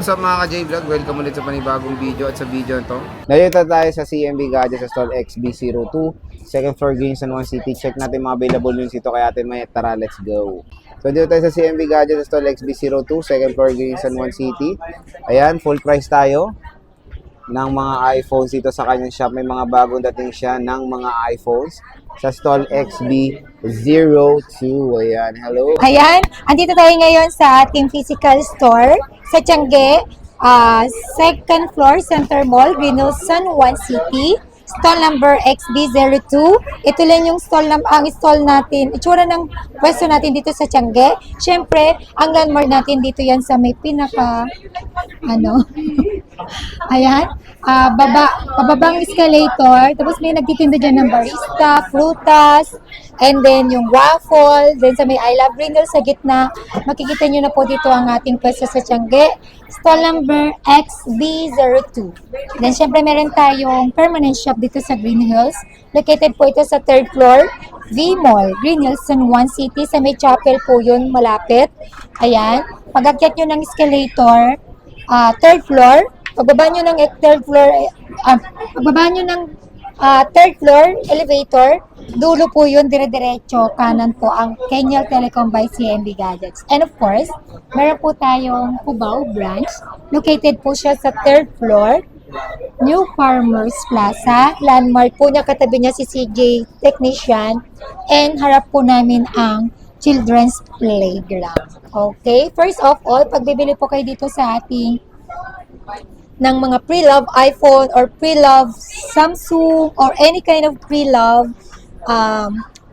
What's up mga ka-J-Vlog? Welcome ulit sa panibagong video at sa video na to. Nandito tayo sa CMB Gadgets sa stall XB02, second floor Green San Juan City. Check natin mga available news dito kaya atin may tara, let's go. So dito tayo sa CMB Gadgets sa stall XB02, second floor Green San Juan City. Ayan, full price tayo ng mga iPhones dito sa kanyang shop. May mga bagong dating siya ng mga iPhones sa stall XB02. Ayan, hello. Ayan, andito tayo ngayon sa ating physical store sa Tiangge, second floor, Center Mall, Green Hills, San Juan City. Stall number XB02. Ito lang yung ang stall natin. Itsura ng pwesto natin dito sa Tiangge. Siyempre, ang landmark natin dito yan sa may pinaka, ayan, pababang escalator. Tapos may nagtitinda dyan ng barista, frutas, and then yung waffle. Then sa may I Love Green Hills sa gitna. Makikita nyo na po dito ang ating pwesto sa Tiangge. Stall number XB02. Then syempre meron tayong permanent shop dito sa Green Hills. Located po ito sa third floor, V-Mall, Green Hills, San Juan City. Sa may chapel po yun, malapit. Ayan. Pag-akyat nyo ng escalator, third floor, pagbaba nyo ng third floor elevator, dulo po yun, dire-diretso, kanan po ang Kenyal Telecom by CMB Gadgets. And of course, meron po tayong Cubao branch. Located po siya sa third floor, New Farmers Plaza. Landmark po niya, katabi niya si CJ Technician. And harap po namin ang Children's Playground. Okay, first of all, pagbibili po kayo dito sa ating ng mga pre-love iPhone or pre-love Samsung or any kind of pre-love,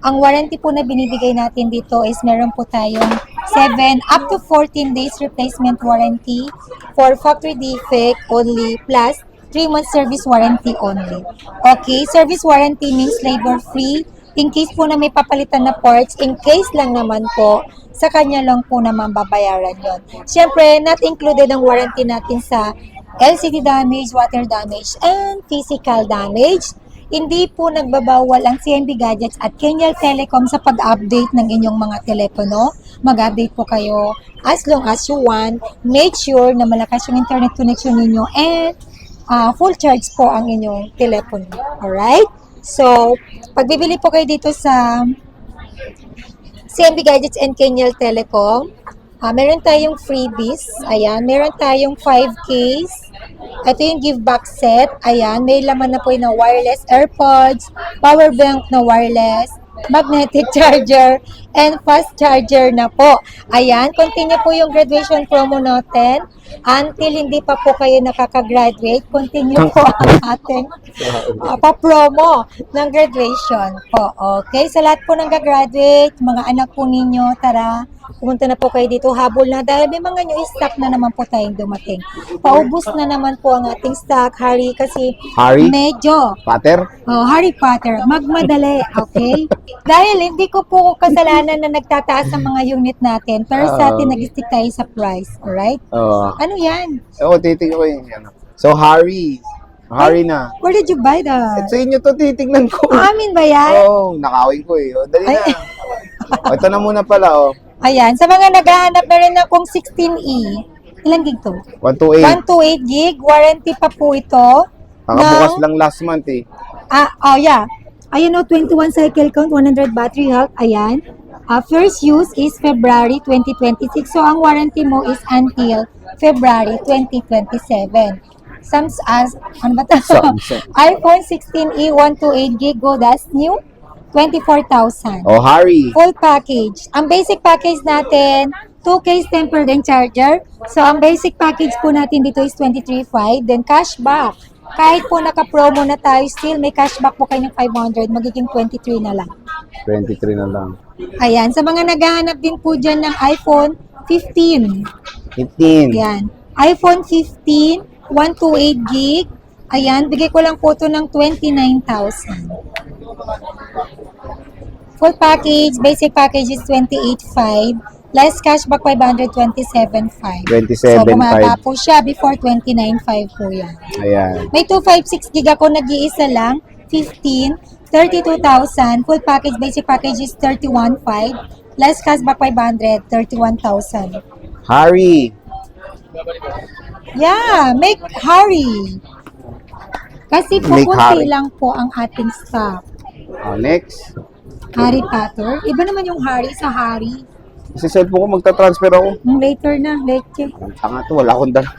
ang warranty po na binibigay natin dito is meron po tayong 7 up to 14 days replacement warranty for factory defect only plus 3 months service warranty only. Okay, service warranty means labor free. In case po na may papalitan na parts, in case lang naman po, sa kanya lang po naman babayaran yon. Siyempre, not included ang warranty natin sa LCD damage, water damage, and physical damage. Hindi po nagbabawal ang CMB Gadgets at Kenyal Telecom sa pag-update ng inyong mga telepono. Mag-update po kayo as long as you want. Make sure na malakas yung internet connection ninyo and full charge po ang inyong telepono. Alright? So, pagbibili po kayo dito sa CMB Gadgets and Kenyal Telecom, meron tayong freebies. Ayan, meron tayong 5 case. Ito yung give back set. Ayan, may laman na po yung wireless AirPods, power bank na wireless, magnetic charger, and fast charger na po. Ayan, continue po yung graduation promo natin. Until hindi pa po kayo nakaka-graduate, continue po ang ating pa-promo ng graduation po. Okay, sa lahat po ng gagraduate, mga anak po ninyo, tara, pumunta na po kayo dito, habol na dahil may mga new stock na naman po tayong dumating. Paubos na naman po ang ating stock, Harry, kasi medyo Potter? Harry Potter, magmadali, okay? Dahil hindi ko po kasalanan na nagtataas ang mga unit natin, pero sa atin nag-stick tayo sa price, alright? Ano yan? Titignan ko yung ano. So, Harry na. Where did you buy that? Sa inyo to, titignan ko. Amin ba yan? Nakawin ko eh. Dali na. Ito na muna pala, Ayan, sa mga naghahanap na rin akong 16E. Ilang gig to? 128. 128 gig, warranty pa po ito. Nakabukas lang last month eh. Yeah. Ayan 21 cycle count, 100 battery health. Ayan. First use is February 2026. So, ang warranty mo is until February 2027. Ano ba ito? iPhone 16e 128 gig, go, that's new. 24,000. Harry. Full package. Ang basic package natin, 2 case tempered and charger. So, ang basic package po natin dito is 23,500. Then, cashback. Kahit po naka-promo na tayo, still may cashback po kayo ng 500. Magiging 23 na lang. 23 na lang. Ayan. Sa mga naghahanap din po dyan ng iPhone 15. 15. Ayan. iPhone 15, 128 gig. Ayan. Bigay ko lang po ito ng 29,000. Full package, basic package is 28,500. Less cashback 527,500. 27,500. So, bumaba po siya before 29,500 po yan. Ayan. May 256 gig ako, nag-iisa lang. 15, 32,000. Full package, basic package is 31,500. Less cashback 500, 31,000. Harry. Yeah, make hurry. Kasi po, Make konti hurry. lang po ang ating stock. Next. Harry Potter. Iba naman yung Harry sa Harry. Sa cellphone ko, magta-transfer ako. Later na, late. Ang tanga to, wala akong dala.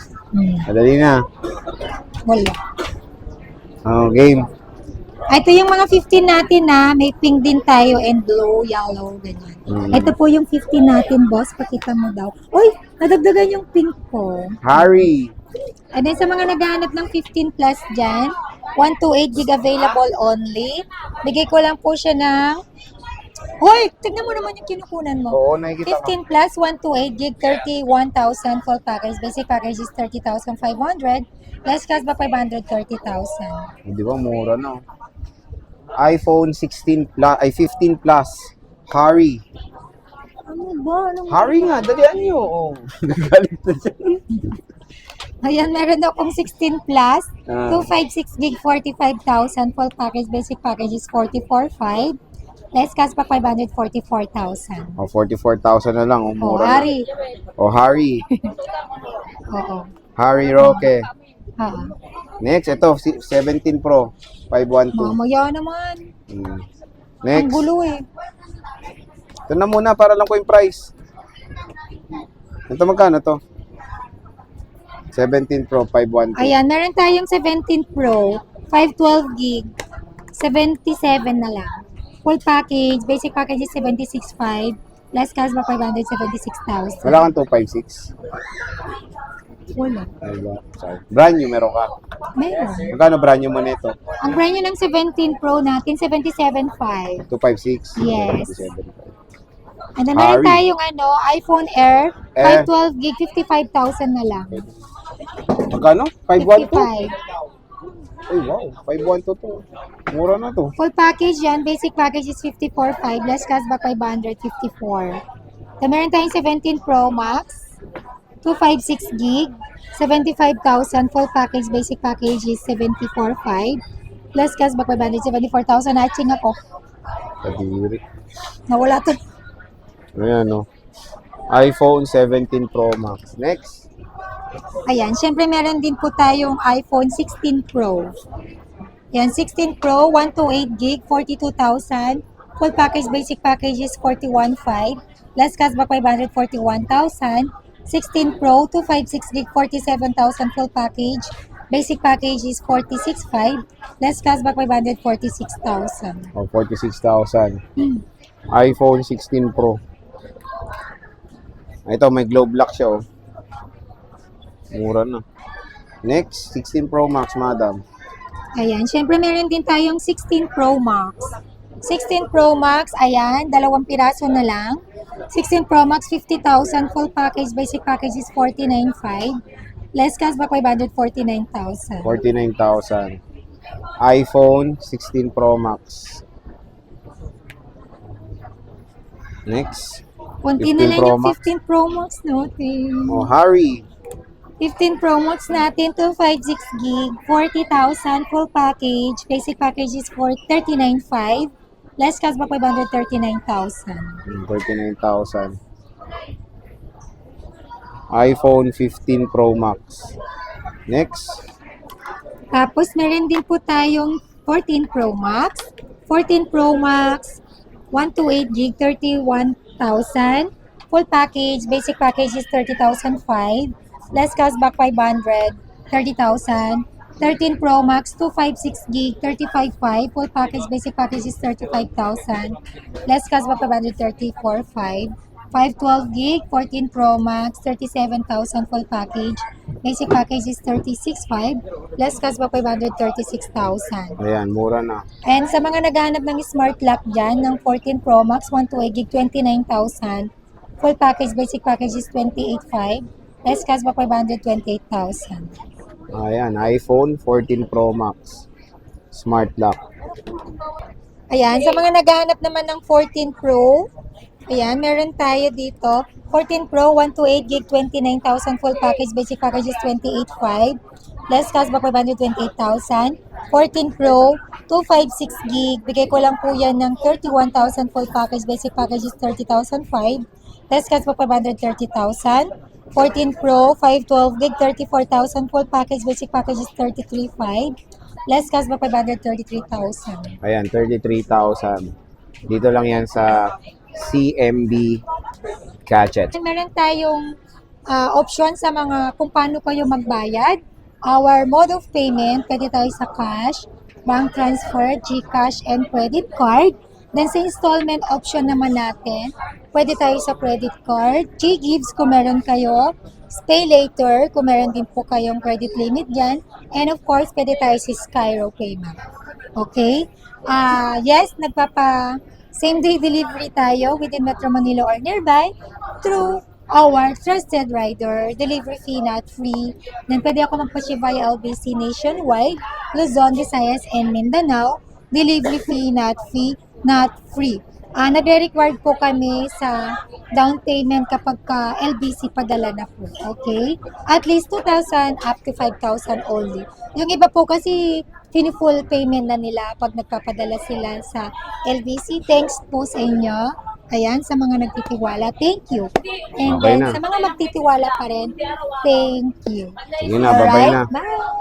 Madali na. Wala. Game. Ito yung mga 15 natin na may pink din tayo and blue, yellow, ganyan. Ito po yung 15 natin, boss. Pakita mo daw. Uy, nadagdagan yung pink ko. Harry. And then sa mga naghahanap ng 15 plus dyan, 128 gig available only. Bigay ko lang po siya ng... Hoy, tignan mo naman yung kinukunan mo. Oo, nakikita ko. 15 plus 128 gig, 31,000 full package. Basic package is 30,500. Less cash ba 530,000. Di ba, mura na. iPhone 16 plus, ay 15 plus. Harry. Ano ba? Harry nga, dalian nyo. Oh. Nagalit na siya. Ayan, meron akong 16 plus, Ah. 256 gig, 45,000 full package. Basic package is 44,500. Less cash pa 544,000. 44,000 na lang. Oh, Oh, mura Harry. na. Harry. Oo. Harry Roque. Oo. Next, ito, 17 Pro. 512. Mamaya naman. Ang Next. gulo eh. Ito na muna, para lang ko yung price. Ito magkano to? 17 Pro, 512. Ayan, meron tayong 17 Pro, 512 gig, 77 na lang. Full package, basic package is 76,500. Less cash ba 576,000. Wala kang 256. Wala. Ay ba? Sorry. Brand new, meron ka. Meron. Magkano brand new mo nito? Ang brand new ng 17 Pro natin, 77,500. 256? Yes. 77. And then meron Harry. tayong iPhone Air, Air. 512 gig, 55,000 na lang. Magkano? 512? 55. Ay, wow. 512 to. Mura na to. Full package yan, basic package is 54,500, less cash back 554. So, meron tayong 17 Pro Max, 256 gig, 75,000, full package, basic package is 74,500, less cash back 574,000, natching ako. Kadiri. Nawala to. Ayan, no. iPhone 17 Pro Max. Next. Ayan, syempre meron din po tayong iPhone 16 Pro. Ayan, 16 Pro, 128 gig, 42,000. Full package, basic package is 41,500. Less cash back 541,000. 16 Pro, 256 gig, 47,000 full package. Basic package is 46,500. Less cash back 546,000. 46,000. iPhone 16 Pro. Ito, may globe lock siya, oh. Mura na. Next, 16 Pro Max, madam. Ayan, syempre meron din tayong 16 Pro Max. 16 Pro Max, ayan, 2 piraso na lang. 16 Pro Max, 50,000 full package, basic package is 49,500. Less cash back 549,000. 49,000. iPhone 16 Pro Max. Next. Kunti 15 na lang Pro yung Max. 15 Pro Max natin. Oh, Harry. 15 Pro Max natin, 256 gig, 40,000 full package. Basic package is for 39,500. Less cash back 539,000. 39,000. iPhone 15 Pro Max. Next. Tapos, meron din po tayong 14 Pro Max. 14 Pro Max, 128 gig, 31,000. Full package, basic package is 30,500. Less cash back 500, 30,000. 13 Pro Max, 256 gig, 35,500. Full package, basic package is 35,000. Less cash back 534,500. 512 gig, 14 Pro Max, 37,000 full package. Basic package is 36,500. Less cash back 536,000. Ayan, mura na. And sa mga naghahanap ng smart lock dyan, ng 14 Pro Max, 128 gig, 29,000. Full package, basic package is 28,500. Less cash back 528,000. Ayan, iPhone 14 Pro Max. Smart lock. Ayan, sa mga naghahanap naman ng 14 Pro, ayan, meron tayo dito. 14 Pro, 128 gig, 29,000 full package. Basic package is 28,500. Less cash back 528,000. 14 Pro, 256 gig. Bigay ko lang po yan ng 31,000 full package. Basic package is 30,500. Less cash back 530,000. 14 Pro, 512 gig, 34,000. Full package, basic package is 33,500. Less cashback 533,000. Ayan, 33,000. Dito lang yan sa CMB Gadgets. Meron tayong option sa mga kung paano kayo magbayad. Our mode of payment, pwede tayo sa cash, bank transfer, GCash, and credit card. Then sa installment option naman natin, pwede tayo sa credit card, G-Gives kung meron kayo, Pay Later kung meron din po kayong credit limit dyan, and of course, pwede tayo sa Skyro payment. Okay? Yes, same day delivery tayo within Metro Manila or nearby through our trusted rider, delivery fee not free. Then pwede ako magpa-ship via LBC nationwide, Luzon, Visayas, and Mindanao. Delivery fee not free. Nagre-required po kami sa down payment kapag ka LBC padala na po. Okay? At least 2,000 up to 5,000 only. Yung iba po kasi full payment na nila pag nagpapadala sila sa LBC. Thanks po sa inyo. Ayan, sa mga nagtitiwala, thank you. And Okay then, na. sa mga magtitiwala pa rin, thank you. Sige na, bye-bye na. Bye!